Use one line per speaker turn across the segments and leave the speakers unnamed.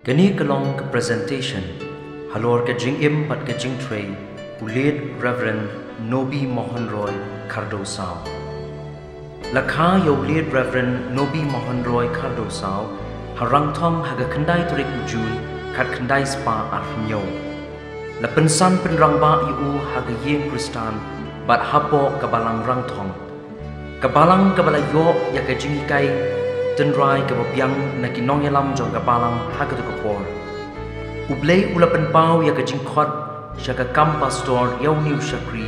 Kani kalong ka presentation, halor ka jing im pat ka jing tray, ulid Reverend Nobi Mohan Roy Cardoso. Lakha yo lead Reverend Nobi Mohan Roy Cardoso, harang thom haga kandai turik ujun, kat kandai spa arfinyo. La pensan penrang ba yu haga yeng Kristan, bat hapo kabalang rang thong. Kabalang kabalayo ya ka jing kai, tenrai kababyang na kinong yalam jong kabalang haga tu kapor. Ublay ulapan pau ya ka jing khot, siya ka kam pastor yaw niw syakri,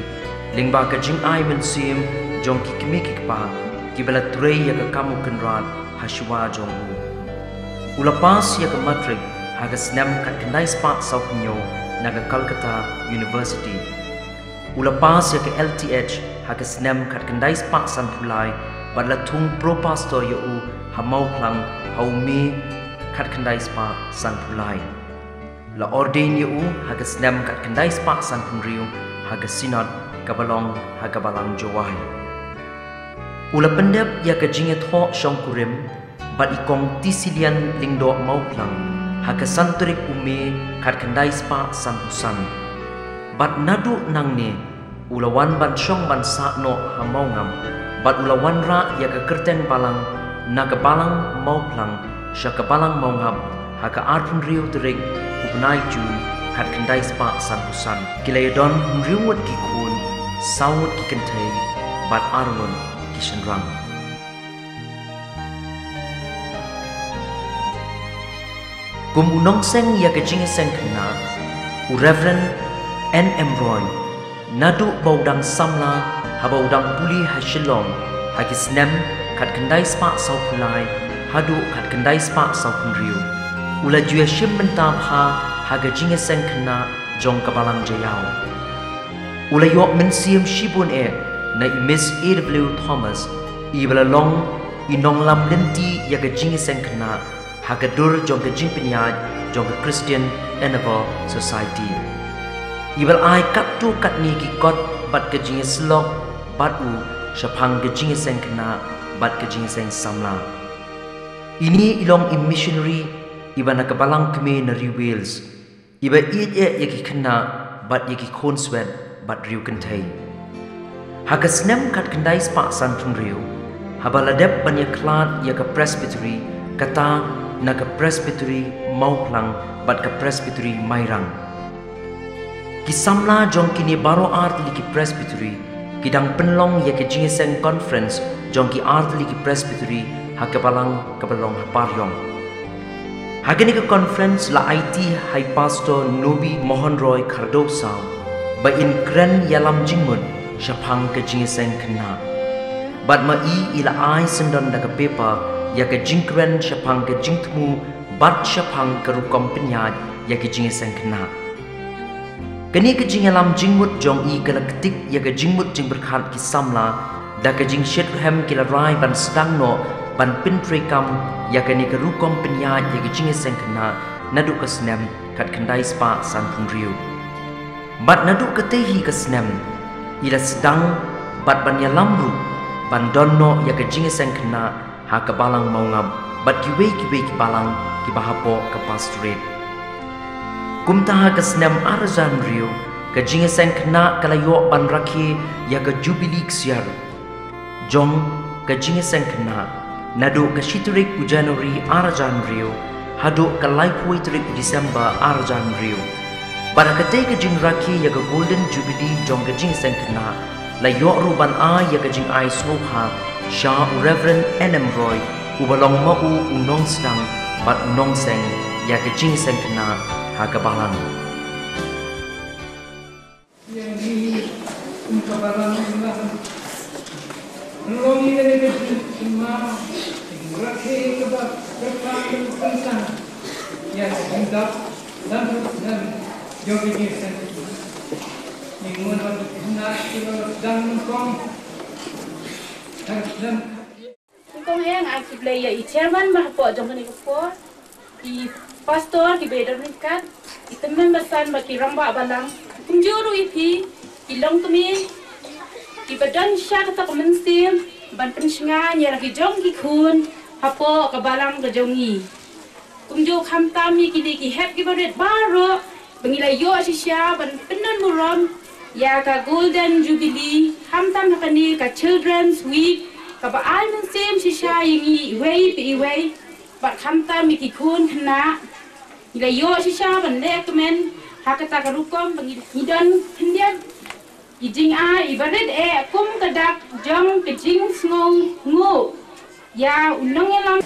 lingba ka jing ay mensim jong kikimikik pa, kibala turay ya ka kamu kenran haswa jong u. Ulapas ya ka matrik haga snem kat kanday spa South Nyo naga Calcutta University. Ulapas ya ka LTH haga snem kat kanday spa San Pulay badla tung pro pastor ya u hamau plang haumi kat kanday spa San Pulay. La ordain ya u haga snem kat kanday spa San Punriu haga sinod kabalong haga balang jawai. Ula pendep ya ka jinget ho syong kurim bat ikong tisilian lingdo mau plang haga santurik ume kat kandai spa sampusan bat nadu nang ne ulawan ban syong ban sa no hamau ngam bat ulawan ra ya ka kerten balang naga balang mau plang sya ka balang mau ngam haga arpun riu terik ubnai jun kat kandai spa sampusan kilayadon riuwat ki kun sawut ki kentei bat arun Shenrang. Kum unong seng ya kejing seng kena, u Reverend N.M. Roy, nadu baudang samla, ha baudang puli ha shilong, ha kisnem kat kendai spa sau pulai, hadu kat kendai spa sau punriu. Ula juya shim mentab ha kejing seng kena jong kabalang jayau. Ula yok mensiam shibun na Miss A.W. Thomas ibala long inong lam lenti ya ka jing seng kena hagadur jong ka jing pinyaj jong ka Christian Endeavor Society ibal ai kat tu kat ni ki kot bat ka jing slok bat u syapang ka jing seng kena bat ka jing seng samla ini ilong missionary iba na kabalang kami na Wales iba ya ki kena bat ya ki konswet bat riu kentay haga snem kat kendai spa San Punriu habaladep banyak klad ya ka presbytery kata na ka presbytery mau plang bat ka presbytery mairang kisamla jong kini baro art li ki presbytery kidang penlong ya ka jingeseng conference jong ki art li ki presbytery haga balang kabalong haparyong haga ni ka conference la IT hai pastor Nobi Mohan Roy Cardoso ba in kren yalam jingmun syapang ke jingeseng kena. Bat ma ila ai sendon da ka pepa ya ka jingkren syapang ke jingtmu bat syapang ke rukom penyaj ya ke jingeseng kena. Kani ke jingalam jingmut jong i ke ketik ya ke jingmut jing berkhat ki samla da ke jing shet hem ki la rai ban sedang no ban pintre kam ya ke ni ke rukom penyaj ya ke jingeseng kena nadu ke snem kat kendai spa San Punriu. Bat nadu ke tehi ke snem ila sedang bat banya lamru ban donno ya ke jingeseng kena ha ke balang mau ngam bat kiwe ki balang ki bahapo ke pastorate kumta ha ke snem arzan riu ke jingeseng kena kalayo ban rakhi ya ke jubilee ksiar jong ke jingeseng kena nadu ke shiturik u January arzan riu hadu ke laipui trik December arzan riu barakate ke jing rakhi ya ke golden jubilee jong ke jing seng kena la yo ruban a ya ke jing ai smoha sha Reverend N.M. Roy u balong ma u unong sedang bat unong seng ya ke jing seng kena ha ke balang
yang di kabalang long ini ke semua rakhi ke ba ke pensan ya hendak dan Jogi Jason, Ningun nak kilo dan kong, dan.
Kong yang aku beli ya, chairman mah po jangan ikut po, i pastor di beda nikat, i teman besan bagi ramba balang, penjuru ipi, i long tumi, i badan syak tak mensim, ban pensengan ya lagi jong ki kun, hapo ke balang ke jongi. kumjo kami ki het ki baret baro bangila yo sisya ban penan muram ya ka golden jubilee tam kani ka children's week ka ba ai men sem sisya yingi way ba kami ki kun kena ila yo sisya ban lek men hakata ka rukom bangila hidan hendian ijing ibarat kum kadak jong kejing ngong ngo ya unong elam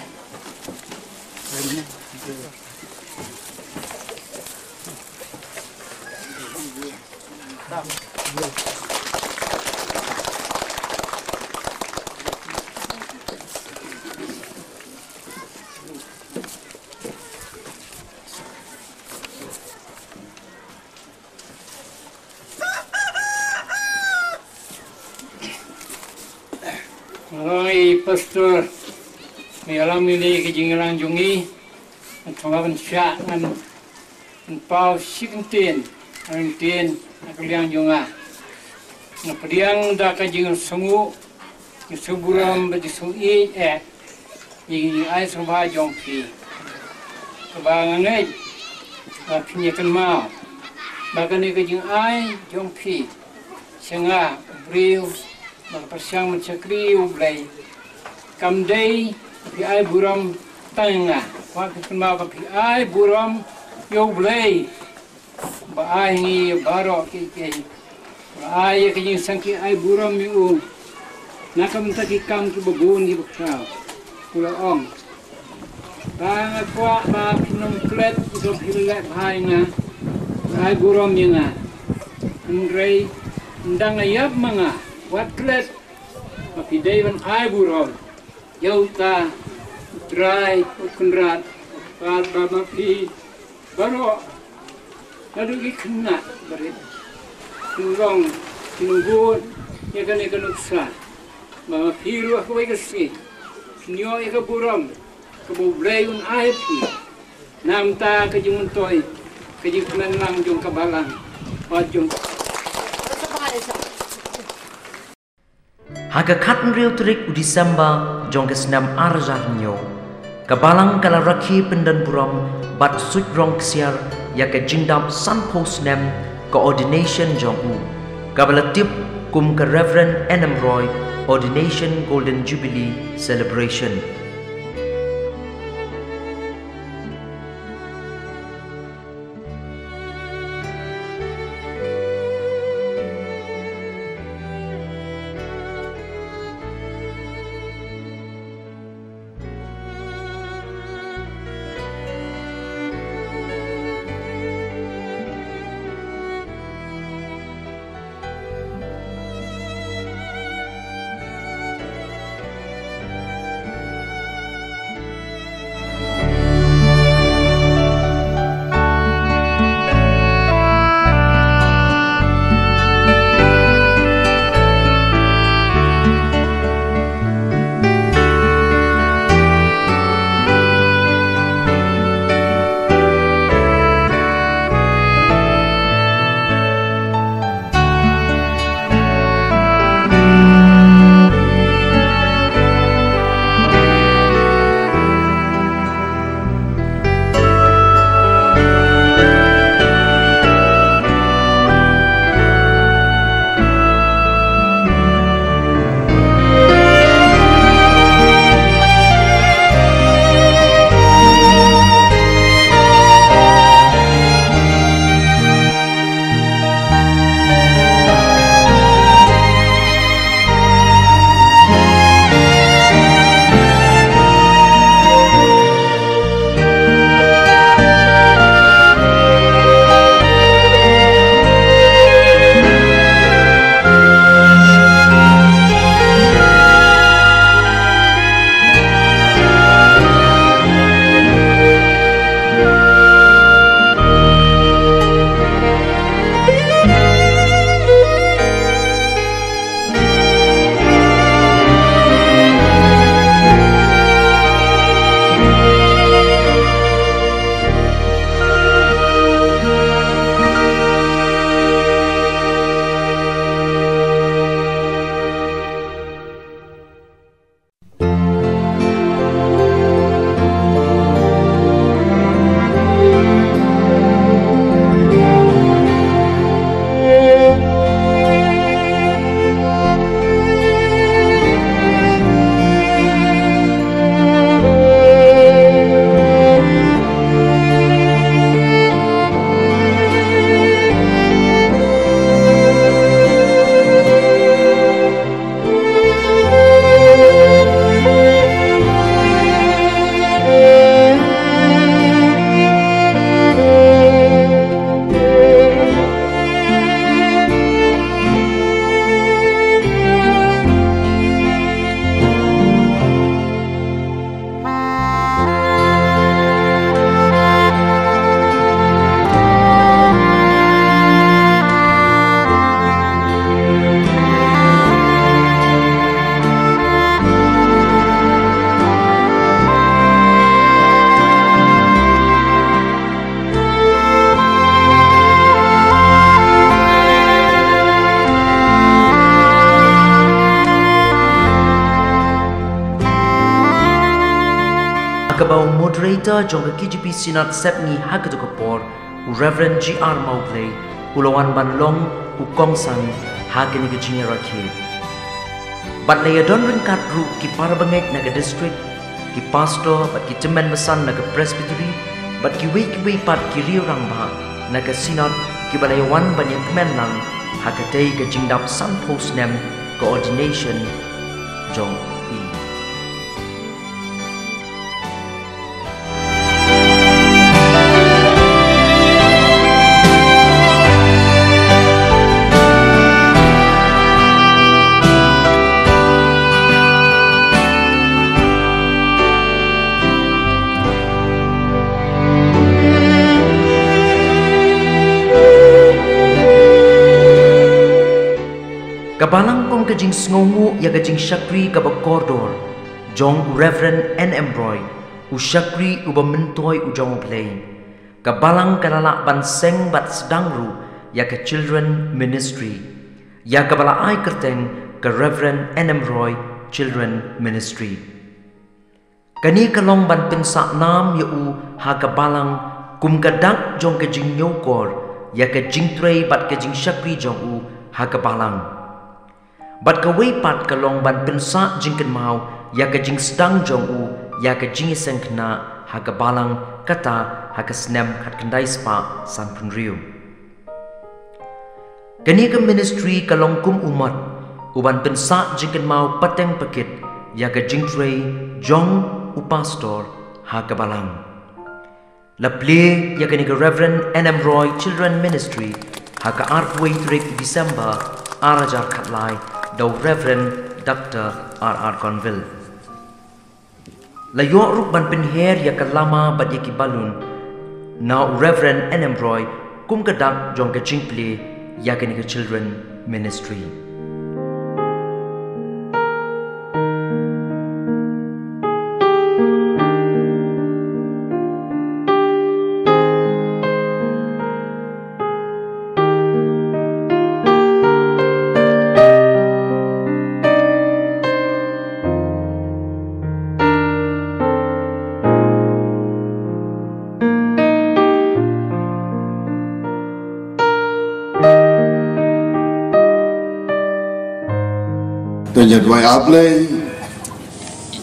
Hai pastor, may alam nili kejingan jungi, tunggapan syak ngan pau sikintin, antin akliang junga. Napadiang da kejingan sungu, suburam beti sungi yang ai sumba jongpi. Kebangan ai, pinyakan mau, bahkan ni kejingan ai jongpi, senga beriu. Magpasyang mansakri ublay kamday pi ay buram tanga wakit ma pi ay buram ublay ba ay ni baro ki ba ay ki sangki ay buram yu nakamta ki kam ki babun ni baksa kula om ba kwa ba pinong klet do hilek hay nga ay buram yu nga andrei ndang ayap mga Watlet, mapiday man ay buron. Yauta, try, kunrat, para mapi, baro, nadugi kena, barit. Tunggong, tinunggut, yakan ikanuksa. Mapiru ako ay kasi. Sinyo ay kaburam, kabublay un ay pi. Namta kajimuntoy, kajikunan lang yung kabalang. O yung
Haga katan riu terik December jong kesnam arjahnyo. Kabalang kala rakhi pendan buram bat suit rong ksiar ya ke jindap san post nem coordination jong u. Kabalatip kum ke Reverend N.M. Roy Ordination Golden Jubilee Celebration. later jong KGP Synod sepni hagadukapor u Reverend G.R. Mauplay ulawan banlong u Kongsan hagani ke jinga rakhe. Bat laya don ringkat ru ki parabangait naga district ki pastor bat ki temen besan naga presbytery bat ki wei pat ki riurang ba naga Synod ki balayawan banyak kemenang hagatay ke jingdap san post nem coordination jong i. Kabalang kong kajing sngongu ya kajing syakri kabakordor jong Reverend N.M. Roy u syakri u bamentoy u jong play. Kabalang kalala banseng bat sedangru ya ke Children Ministry ya kabala ay kerteng ke Reverend N.M. Roy Children Ministry. Kani kalong ban pinsa nam ya u ha kabalang kum kadak jong kajing nyokor ya kajing tray bat kajing syakri jong u ha kabalang. Bat kawai pat kalong ban pensa jingken mau ya ka jing sedang jong u ya ka jing iseng kena ha ka balang kata ha ka snem kat kendai spa san punriu. Kani ka ministry kalong kum umat u ban pensa jingken mau pateng pakit ya ka jing tray jong u pastor ha ka balang. La play ya ka ni ka Reverend N.M. Roy Children Ministry ha ka artway trik December arajar katlai the Reverend Dr. R.R. Conville. Layo ruk ban pinher ya kalama bat ya kibalun. Now Reverend N.M. Roy kum kadak jong ka jingple ya ka Children Ministry.
Tanya dua ablay,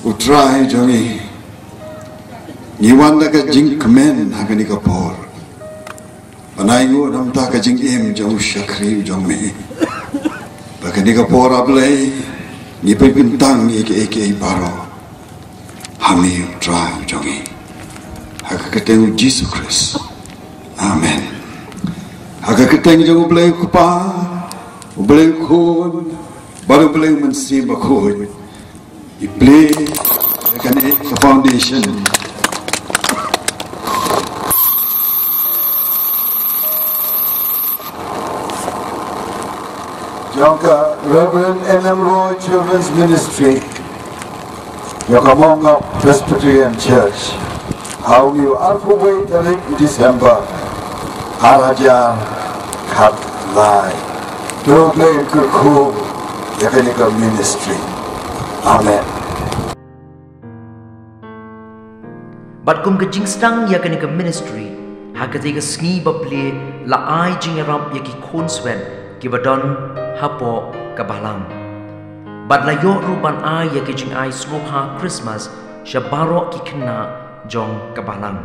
utrai jangi, niwan na ka jing kemen hagani kapor, panaygo namta ka jing jang syakri jang me, bagani kapor ablay, ni pintang eke baro, hami utrai jangi, hagakateng Jesus Christ, Amen. Hagakateng jang ublay kupa, ublay kun. Baru boleh mensi bakoi, iplay kan the foundation. Jangka Reverend N.M. Roy Children's Ministry, Yokamonga Presbyterian Church. How you are wait tarik December, Harajan Kat Lai, Doble Kuku. Evangelical Ministry. Amen.
Bat kum ke jing stang ya kani ke ministry ha ka tiga sngi baple la ai jing rap ya ki khonswen ki badon hapo ka balang. Bat la yo ruban ai ya ki jing ai smoke ha Christmas shabaro ki kena jong ka balang.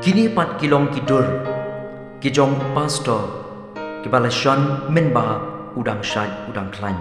Kini pat kilong kidur, kijong pastor, kibalasyon minba udang syad udang klan.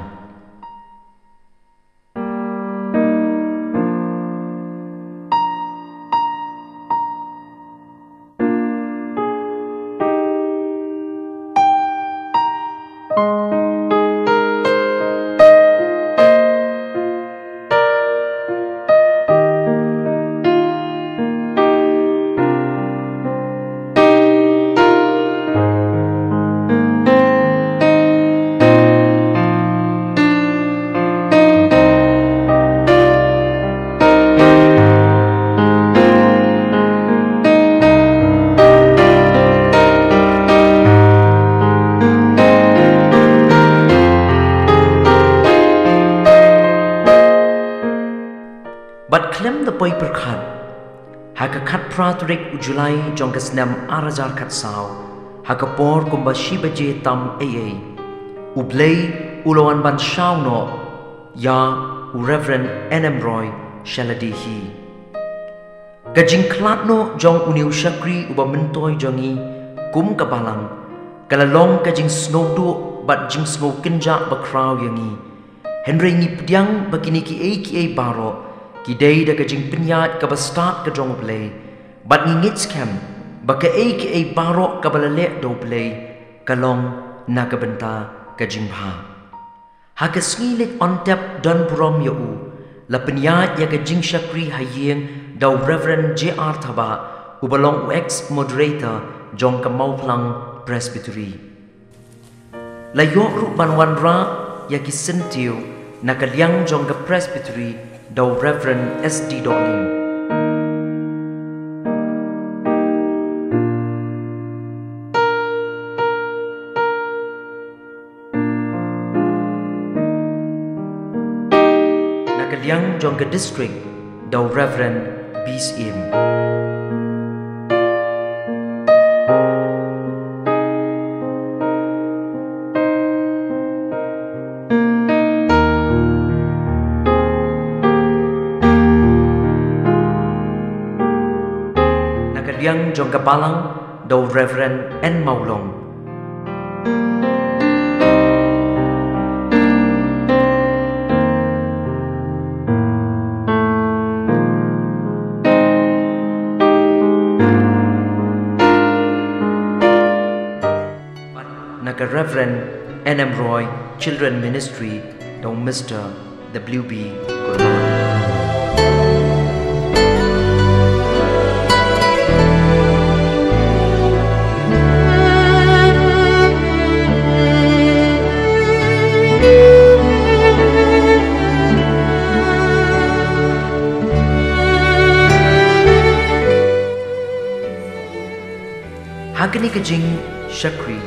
Fratrik Julai Jongasnam Arajar Katsau Hakapor Kumba Shibaje Tam AA Ublay Uloan Ban Shauno Ya Reverend N.M. Roy Shaladihi Gajing Klatno Jong Uniu Shakri Uba Mentoy Jongi Kum Kabalang Kalalong Gajing Snowdo Bat Jing Snow Kinja Bakraw Yangi Henry Nipdyang Bakiniki A Baro Kidai da Gajing Pinyat Kabastat Kajong Play Bat Ngits Kem Baka A Baro Kabalale Do Play Kalong Nakabenta Gajing Bha Hakasngilit on tap Don Purom Yau La Pinyat Ya Gajing Shakri Hayeng Daw Reverend J.R. Thaba Ubalong ex moderator Jong Kamau Plang Presbytery La York Banwan Ra Ya Kisentiu Nakalyang Jong Ka Presbytery Daw Reverend S.D. Doling Nakalyang Jong Ka District Daw Reverend B.S.M. Nakalyang Jong Ka Balang Daw Reverend N. Maulong Naka Reverend N.M. Roy Children Ministry Daw Mr. W.B. Gurman Hakani Kajing Shakri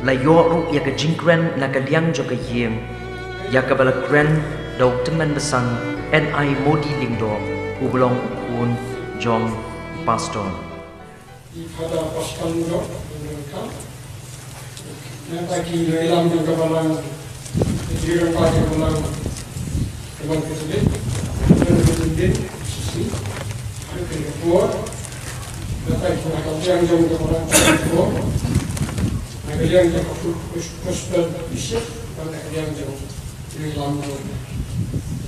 La Yoru Ya Kajing Kren Nakalyang Joka Yem Ya Kabala Kren Daw Teman Besan N.I. Modi Lingdo Ublong Un Jong Pastor
Pada Pastor Lingdo Nanti Lelang Juga Balang Jiran Pagi Balang Teman Presiden Teman Presiden Sisi Ada Ketua Dapat yang jauh ke orang tua, mereka yang jauh prosper bisa, mereka yang jauh lebih lama,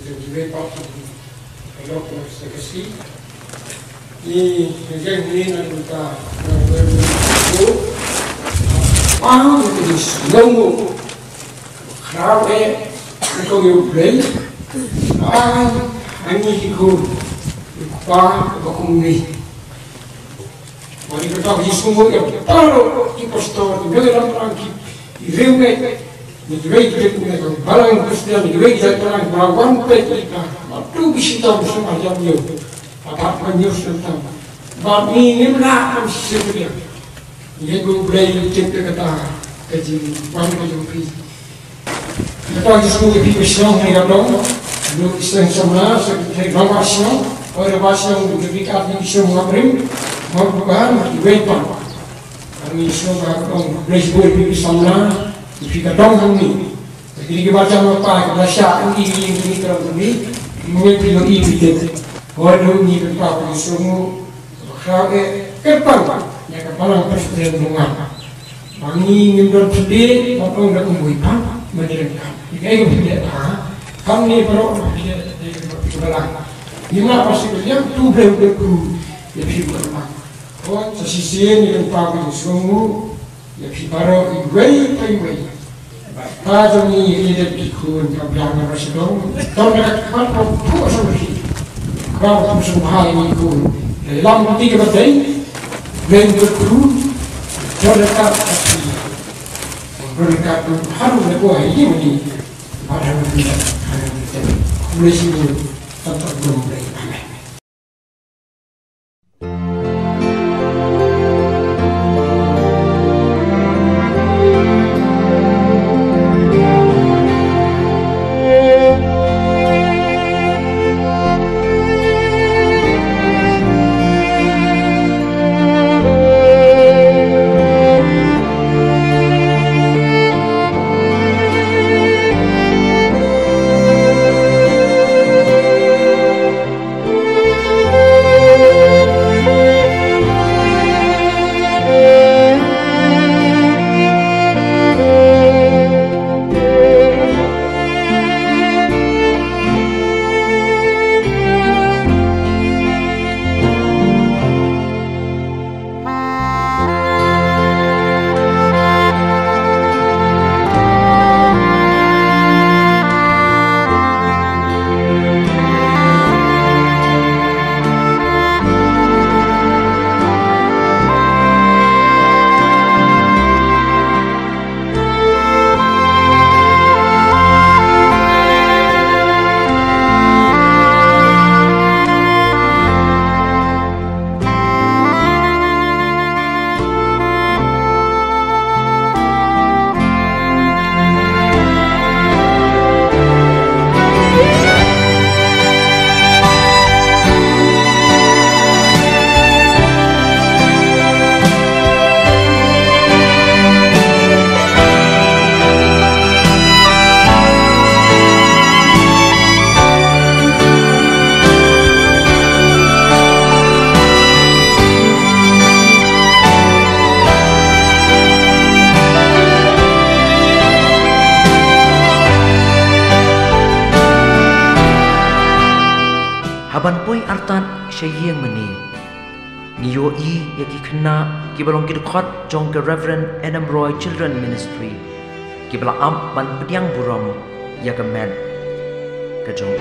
lebih baik. Kalau kita kasih, ini yang ini nanti kita paham itu semua kerana itu yang boleh, ini ikut paham berkomunikasi. Mari kita semua yang tahu di pastor, di dalam orang di reuni, di reuni barang Kristen, di reuni orang barang kita, matu bisa bersama jam yo, apa menyus tentang, bami ni mana sebenarnya, yang gue boleh cipta kata kaji, bami kaji upi. Kita semua di pastor ni kadang, lu Kristen semua, saya bangsa, orang bangsa yang berbicara di semua brim. Maupun ibadah, kami semua orang bersebut di sana, jika dong kami, jadi kita macam apa, kita syak ini terus ini, mungkin ibadah, orang ini berapa semua, kerana kerpan, yang kepala presiden bunga, kami ingin sedih, orang dah kumpulan, menjelaskan, jika itu tidak kami perlu tidak, lima pasti yang tu berlaku, lebih berlaku. Oh, sesisian yang pakai semua, yang baru iway. Pada ni kita ikut kampanye nasional, tahun depan pun sama sih. Kalau semua ini ikut, dalam 3 bulan, berikut, terdekat harus lepas ini pada kita, boleh sih tetap belum.
apoi artat shayeng mani ngiyo yaki khna kibalong kidkhot jong ke Reverend Adam Roy Children Ministry kibala am ban pediang buram yakamed ke jong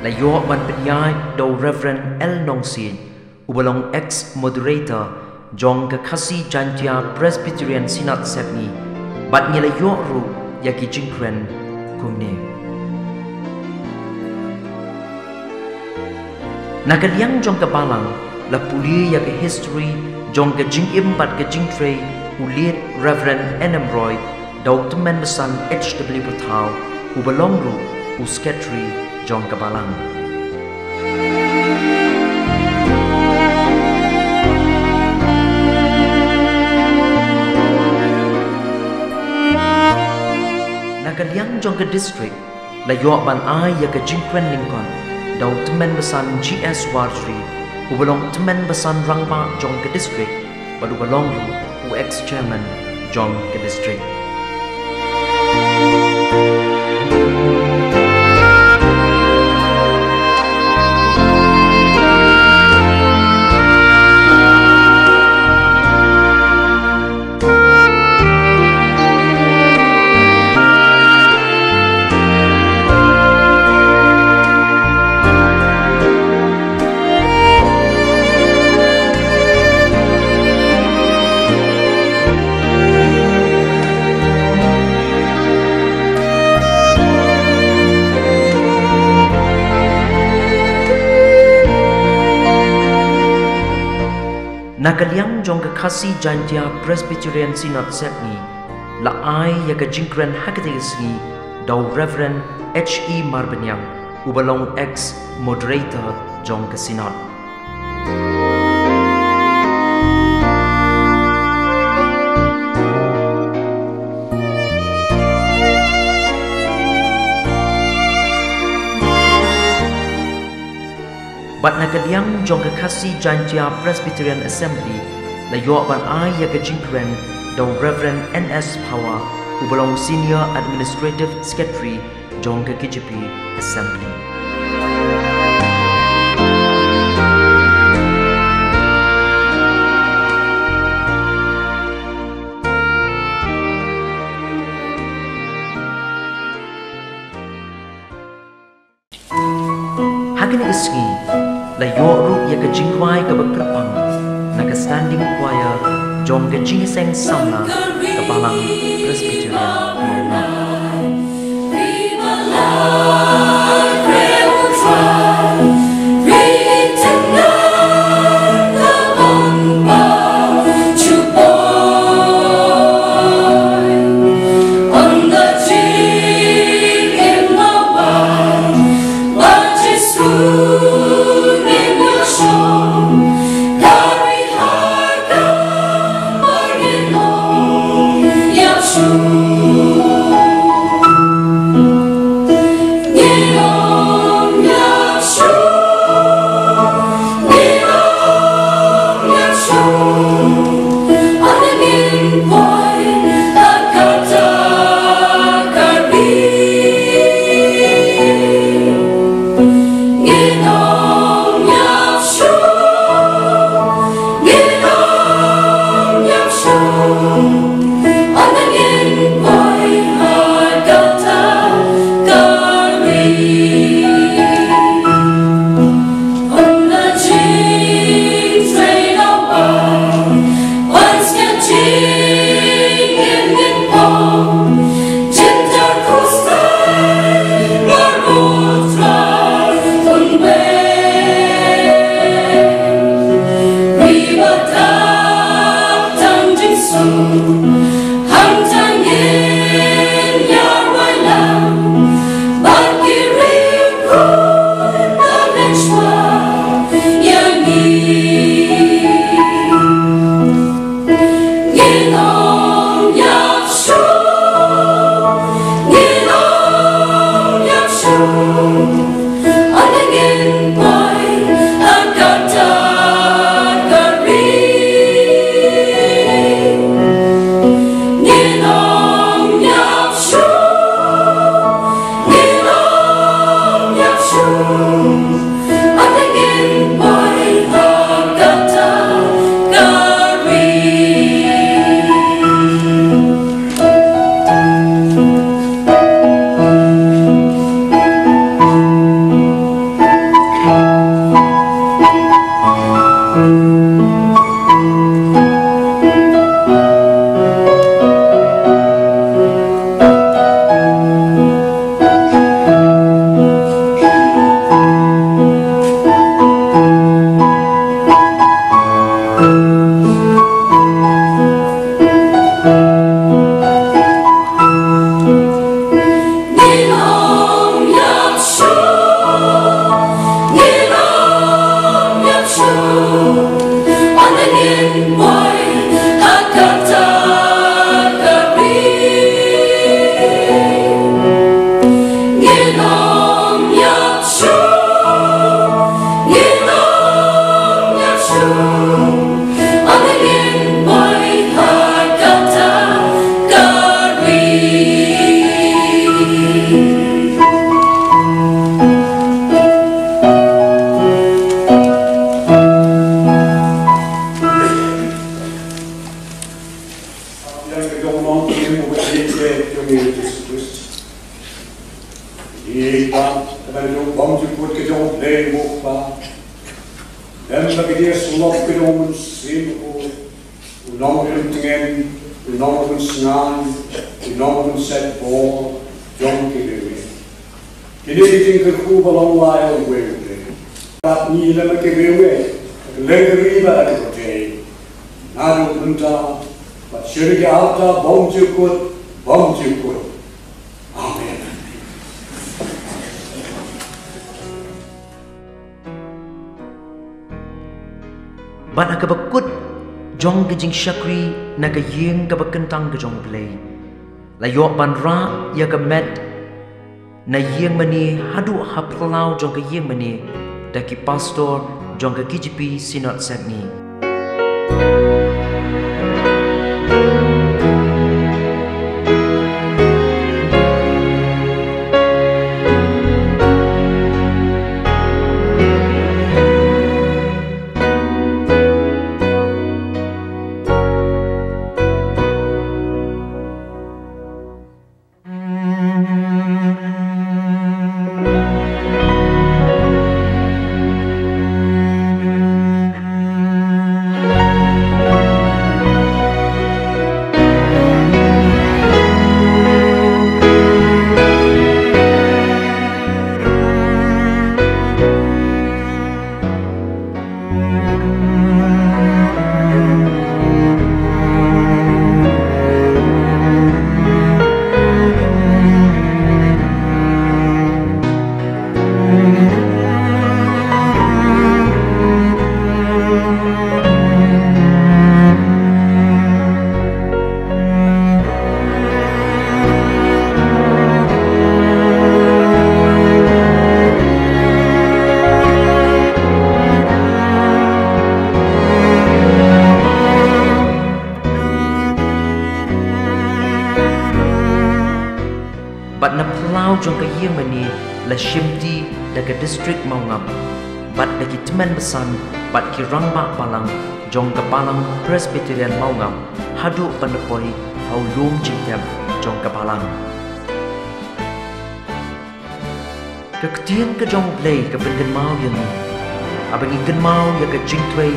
la yo ban penyai do Reverend El Nongsin ubalong ex-moderator jong ke khasi jantia Presbyterian Synod Sepni bat ngela yo ru yaki jingkren kumne nakaliang jong ke balang la puli yaki history jong ke jingim bat ke jingtre uliet Reverend N.M. Roy daw temen besan H.W. Patau ubalong ru usketri jong ke balang nakaliang jong ke district la yo ban ai ya ke jingkren Lincoln daw temen besan G.S. Wardry ubalong temen besan rangba jong ke district badu balong ru ex-chairman jong ke district Nakaliang jong kakasi jantia Presbyterian Synod Sepni la ai ya ka jingkren hakatisni daw Reverend H.E. Marbanyang ubalong ex moderator jong ka synod. Bat nakaliang jong kakasi jantia Presbyterian Assembly la yo ban ai ya ka jingkren daw Reverend N.S. Power ubalong Senior Administrative Secretary jong ka KJP Assembly. Hagin iski la yoru ya ka jingwai ka bagprapang naka standing choir jong ka jingiseng samna kapalang Presbyterian
Ni la ke wewe le riba la ke
Nganu Kunta, but Shiriki Alta, Bom Jukut. Amen.
Ban akabakut jong ke jing syakri na ke yeng ke bakentang ke jong play. La yok ban ra ya ke met na yeng mani hadu haplau jong ke yeng mani da ki pastor jong ke KGP Synod Sydney. Bat na plau jong ke yeng mani la shimti daga district Maungam. Bat daki teman besan bat ki rangba palang jong ke palang Presbyterian Maungam hadu pandapoi hau lum jingtem jong ke palang. Keketian ke jong play ke pengen mau yang ni. Abang ikan mau ya ke jing tway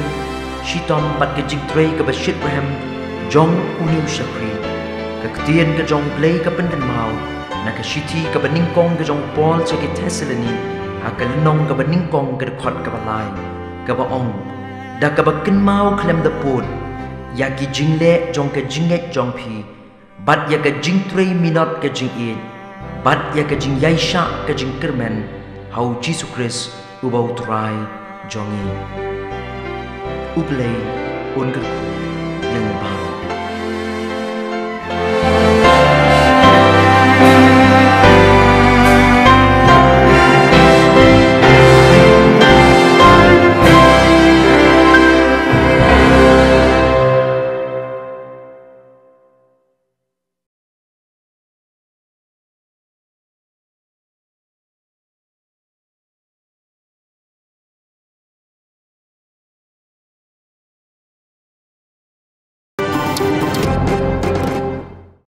shitom bat ke jing tway ke bashit Braham jong uniu syakri. Keketian ke jong play ke pengen mau na ka shiti ka baningkong ka jong Paul sa ki Thessaloni ha ka linong ka baningkong ka khot ka balai ka baong da ka bakin mau klem da pod ya ki jingle jong ka jingek jong phi bat ya ka jing trei minot ka jing e bat ya ka jing yaisha ka jing kermen hau Jesus Christ ubau trai jongi ublei un ka yang ba